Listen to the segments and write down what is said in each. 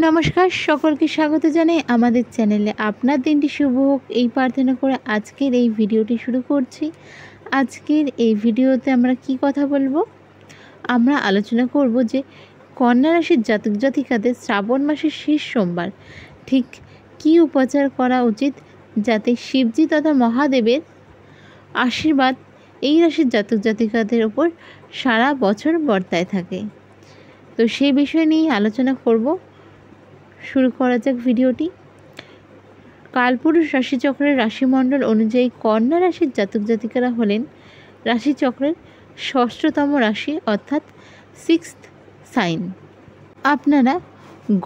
নমস্কার, সকলকে স্বাগত জানাই আমাদের চ্যানেলে। আপনার দিনটি শুভ হোক এই প্রার্থনা করে আজকের এই ভিডিওটি শুরু করছি। আজকের এই ভিডিওতে আমরা কি কথা বলবো? আমরা আলোচনা করব যে কন্যা রাশির জাতক জাতিকাদের শ্রাবণ মাসের শেষ সোমবার ঠিক কী উপাচার করা উচিত যাতে শিবজি তথা মহাদেবের আশীর্বাদ এই রাশির জাতক জাতিকাদের ওপর সারা বছর বর্তায় থাকে। তো সেই বিষয় নিয়ে আলোচনা করব। শুরু করা যাক ভিডিওটি। কালপুরুষ রাশিচক্রের রাশিমণ্ডল অনুযায়ী কন্যা রাশির জাতক জাতিকারা হলেন রাশিচক্রের ষষ্ঠতম রাশি অর্থাৎ সিক্সথ সাইন। আপনারা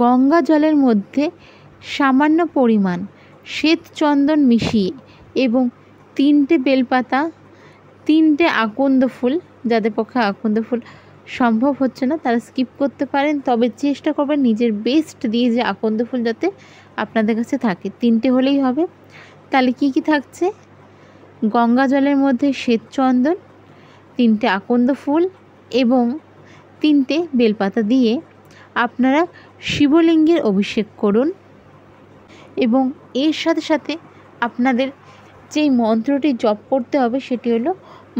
গঙ্গা জলের মধ্যে সামান্য পরিমাণ শ্বেত চন্দন মিশিয়ে এবং 3টে বেলপাতা, 3টে আকন্দ ফুল, যাদের পক্ষে আকন্দ ফুল সম্ভব হচ্ছে না তারা স্কিপ করতে পারেন, তবে চেষ্টা করবেন নিজের বেস্ট দিয়ে যে আকন্দ ফুল যাতে আপনাদের কাছে থাকে। 3টে হলেই হবে। তাহলে কি কি থাকছে? গঙ্গা জলের মধ্যে শ্বেত চন্দন, 3টে আকন্দ ফুল এবং 3টে বেলপাতা দিয়ে আপনারা শিবলিঙ্গের অভিষেক করুন। এবং এর সাথে সাথে আপনাদের যেই মন্ত্রটি জপ করতে হবে সেটি হলো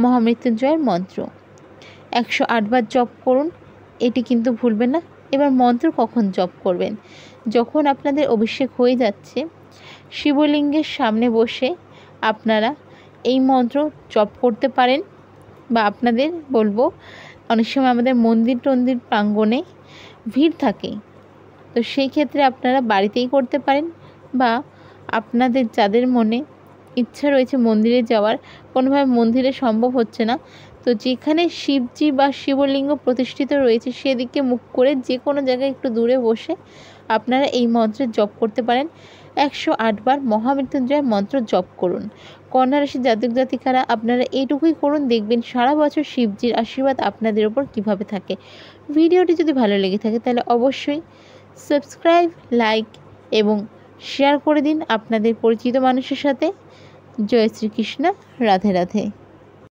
মহামৃত্যুঞ্জয়ের মন্ত্র। 108 বার জপ করুন, এটি কিন্তু ভুলবেন না। এবার মন্ত্র কখন জপ করবেন? যখন আপনাদের অভিষেক হয়ে যাচ্ছে শিবলিঙ্গের সামনে বসে আপনারা এই মন্ত্র জপ করতে পারেন, বা আপনাদের বলবো অনেক সময় আমাদের মন্দির টন্দির প্রাঙ্গণে ভিড় থাকে, তো সেই ক্ষেত্রে আপনারা বাড়িতেই করতে পারেন, বা আপনাদের যাদের মনে ইচ্ছা রয়েছে মন্দিরে যাওয়ার, কোনোভাবে মন্দিরে সম্ভব হচ্ছে না, তো যেখানে শিবজি বা শিবলিঙ্গ প্রতিষ্ঠিত রয়েছে সেদিকে মুখ করে যে কোনো জায়গায় একটু দূরে বসে আপনারা এই মন্ত্রের জপ করতে পারেন। 108 বার মহামৃত্যুঞ্জয় মন্ত্র জপ করুন। কন্যা রাশির জাতক জাতিকারা আপনারা এইটুকুই করুন, দেখবেন সারা বছর শিবজির আশীর্বাদ আপনাদের ওপর কিভাবে থাকে। ভিডিওটি যদি ভালো লেগে থাকে তাহলে অবশ্যই সাবস্ক্রাইব, লাইক এবং শেয়ার করে দিন আপনাদের পরিচিত মানুষের সাথে। জয় শ্রীকৃষ্ণ, রাধে রাধে।